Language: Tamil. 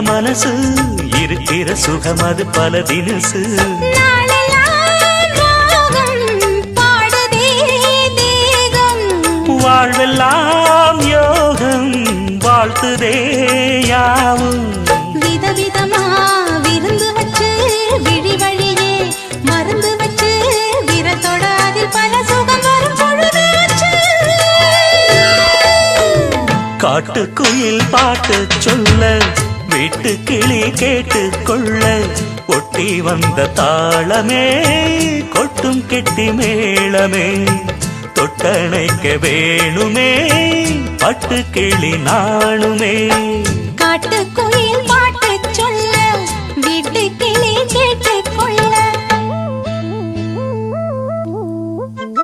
மனசு இருக்கிற சுகம் அது பல தினசு வாழ்வெல்லாம் யோகம் வாழ்த்துதே யாவும் விதவிதமா விருந்து வச்சு விழி வழியே மருந்து வச்சு விரத்தோட அதில் பல சுகம் வரும் பொழுதாச்சு காட்டுக்குயில் பாட்டு சொல்ல வீட்டு கிளி கேட்டு கொள்ள ஒட்டி வந்த தாளமே கொட்டும் கெட்டி மேளமே தொட்டணைக்க வேணுமே பட்டு கிளி நாணுமே காட்டுக்கு